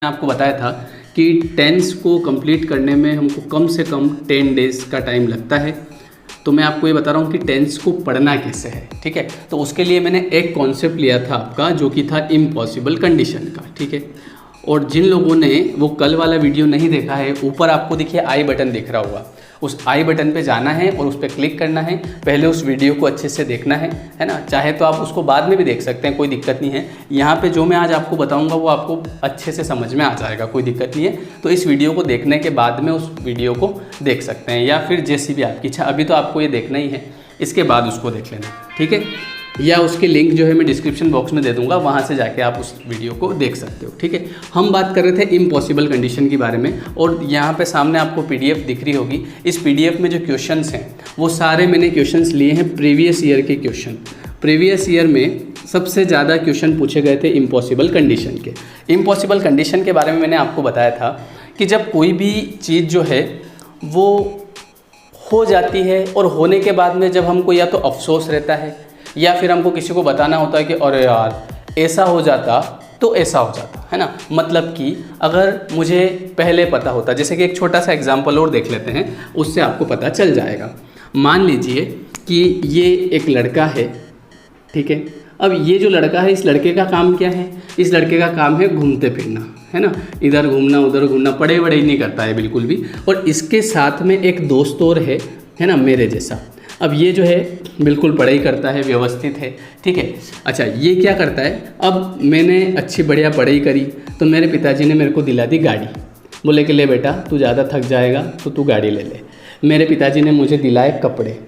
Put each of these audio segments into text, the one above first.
आपको बताया था कि टेंस को कंप्लीट करने में हमको कम से कम 10 डेज़ का टाइम लगता है। तो मैं आपको ये बता रहा हूँ कि टेंस को पढ़ना कैसे है, ठीक है। तो उसके लिए मैंने एक कॉन्सेप्ट लिया था आपका, जो कि था इम्पॉसिबल कंडीशन का, ठीक है। और जिन लोगों ने वो कल वाला वीडियो नहीं देखा है, ऊपर आपको देखिए आई बटन दिख रहा होगा, उस आई बटन पे जाना है और उस पर क्लिक करना है। पहले उस वीडियो को अच्छे से देखना है ना। चाहे तो आप उसको बाद में भी देख सकते हैं, कोई दिक्कत नहीं है। यहाँ पे जो मैं आज आपको बताऊँगा वो आपको अच्छे से समझ में आ जाएगा, कोई दिक्कत नहीं है। तो इस वीडियो को देखने के बाद में उस वीडियो को देख सकते हैं, या फिर जैसी भी आपकी इच्छा। अभी तो आपको ये देखना ही है, इसके बाद उसको देख लेना, ठीक है। या उसके लिंक जो है मैं डिस्क्रिप्शन बॉक्स में दे दूंगा, वहाँ से जाके आप उस वीडियो को देख सकते हो, ठीक है। हम बात कर रहे थे इम्पॉसिबल कंडीशन के बारे में, और यहाँ पे सामने आपको पीडीएफ दिख रही होगी। इस पीडीएफ में जो क्वेश्चंस हैं वो सारे मैंने क्वेश्चंस लिए हैं प्रीवियस ईयर के क्वेश्चन। प्रीवियस ईयर में सबसे ज़्यादा क्वेश्चन पूछे गए थे इम्पॉसिबल कंडीशन के। इम्पॉसिबल कंडीशन के बारे में मैंने आपको बताया था कि जब कोई भी चीज़ जो है वो हो जाती है, और होने के बाद में जब हमको या तो अफसोस रहता है या फिर हमको किसी को बताना होता है कि अरे यार ऐसा हो जाता तो ऐसा हो जाता, है ना। मतलब कि अगर मुझे पहले पता होता, जैसे कि एक छोटा सा एग्जांपल और देख लेते हैं, उससे आपको पता चल जाएगा। मान लीजिए कि ये एक लड़का है, ठीक है। अब ये जो लड़का है, इस लड़के का काम क्या है? इस लड़के का काम है घूमते फिरना, है ना। इधर घूमना उधर घूमना, पढ़े बड़े ही नहीं करता है बिल्कुल भी। और इसके साथ में एक दोस्त और है ना, मेरे जैसा। अब ये जो है बिल्कुल पढ़ाई करता है, व्यवस्थित है, ठीक है। अच्छा, ये क्या करता है? अब मैंने अच्छी बढ़िया पढ़ाई करी तो मेरे पिताजी ने मेरे को दिला दी गाड़ी। बोले कि ले बेटा, तू ज़्यादा थक जाएगा तो तू गाड़ी ले ले। मेरे पिताजी ने मुझे दिलाए कपड़े,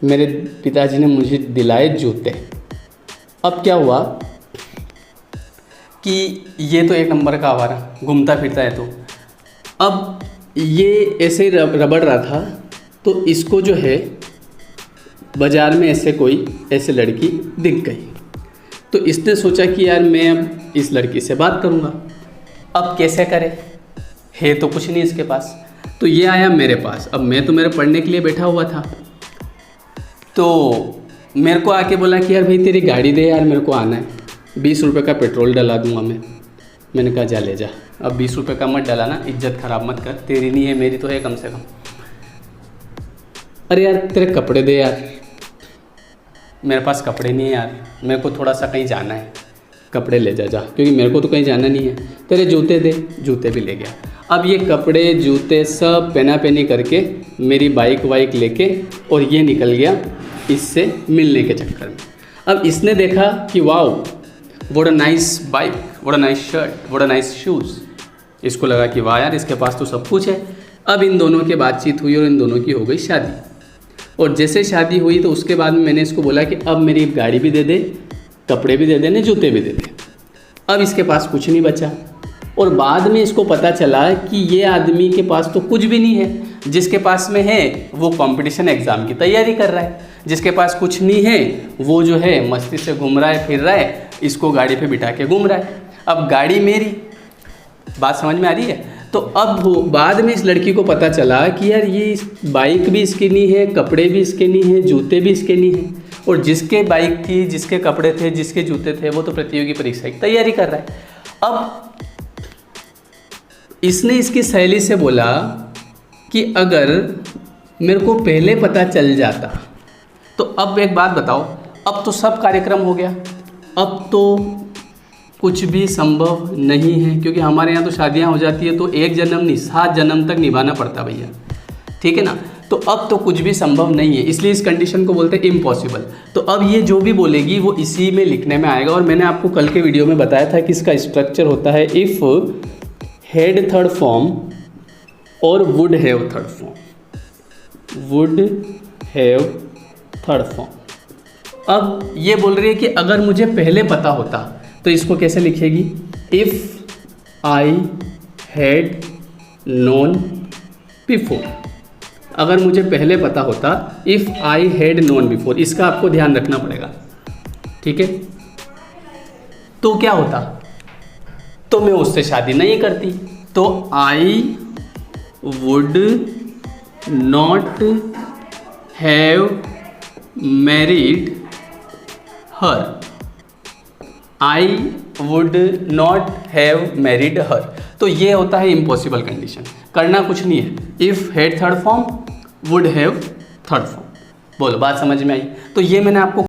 मेरे पिताजी ने मुझे दिलाए जूते। अब क्या हुआ कि ये तो एक नंबर का आवारा, घूमता फिरता है। तो अब ये ऐसे रबड़ रहा था, तो इसको जो है बाज़ार में ऐसे लड़की दिख गई। तो इसने सोचा कि यार मैं अब इस लड़की से बात करूँगा। अब कैसे करे, है तो कुछ नहीं इसके पास। तो ये आया मेरे पास। अब मैं तो मेरे पढ़ने के लिए बैठा हुआ था, तो मेरे को आके बोला कि यार भाई तेरी गाड़ी दे यार, मेरे को आना है, 20 रुपये का पेट्रोल डला दूँगा मैं। मैंने कहा जा ले जा। अब 20 रुपये का मत डलाना, इज्जत ख़राब मत कर, तेरी नहीं है मेरी तो है कम से कम। अरे यार तेरे कपड़े दे यार। मेरे पास कपड़े नहीं है यार, मेरे को थोड़ा सा कहीं जाना है, कपड़े ले जा, क्योंकि मेरे को तो कहीं जाना नहीं है। तेरे जूते दे, जूते भी ले गया। अब ये कपड़े जूते सब पहना पहनी करके मेरी बाइक वाइक लेके और ये निकल गया इससे मिलने के चक्कर में। अब इसने देखा कि wow what a nice bike, what a nice shirt, what a nice shoes. इसको लगा कि वाह यार इसके पास तो सब कुछ है। अब इन दोनों की बातचीत हुई और इन दोनों की हो गई शादी। और जैसे शादी हुई तो उसके बाद में मैंने इसको बोला कि अब मेरी गाड़ी भी दे दे, कपड़े भी दे देने, जूते भी दे दे। अब इसके पास कुछ नहीं बचा। और बाद में इसको पता चला कि ये आदमी के पास तो कुछ भी नहीं है। जिसके पास में है वो कंपटीशन एग्ज़ाम की तैयारी कर रहा है, जिसके पास कुछ नहीं है वो जो है मस्ती से घूम रहा है, फिर रहा है, इसको गाड़ी पे बिठा के घूम रहा है। अब गाड़ी मेरी, बात समझ में आ रही है? तो अब बाद में इस लड़की को पता चला कि यार ये बाइक भी इसकी नहीं है, कपड़े भी इसके नहीं है, जूते भी इसके नहीं है। और जिसके बाइक थी, जिसके कपड़े थे, जिसके जूते थे, वो तो प्रतियोगी परीक्षा की तैयारी कर रहा है। अब इसने इसकी सहेली से बोला कि अगर मेरे को पहले पता चल जाता तो। अब एक बात बताओ, अब तो सब कार्यक्रम हो गया, अब तो कुछ भी संभव नहीं है, क्योंकि हमारे यहाँ तो शादियाँ हो जाती है तो 1 जन्म नहीं 7 जन्म तक निभाना पड़ता भैया, ठीक है ना। तो अब तो कुछ भी संभव नहीं है, इसलिए इस कंडीशन को बोलते हैं इम्पॉसिबल। तो अब ये जो भी बोलेगी वो इसी में लिखने में आएगा। और मैंने आपको कल के वीडियो में बताया था कि इसका स्ट्रक्चर होता है इफ़ हैड थर्ड फॉर्म और would have third form, would have third form. अब ये बोल रही है कि अगर मुझे पहले पता होता, तो इसको कैसे लिखेगी? If I had known before. अगर मुझे पहले पता होता, if I had known before, इसका आपको ध्यान रखना पड़ेगा, ठीक है। तो क्या होता? तो मैं उससे शादी नहीं करती, तो I would not have married her, I would not have married हर। तो ये होता है इम्पॉसिबल कंडीशन, करना कुछ नहीं है। If had third form, would have third form. बोलो बात समझ में आई? तो ये मैंने आपको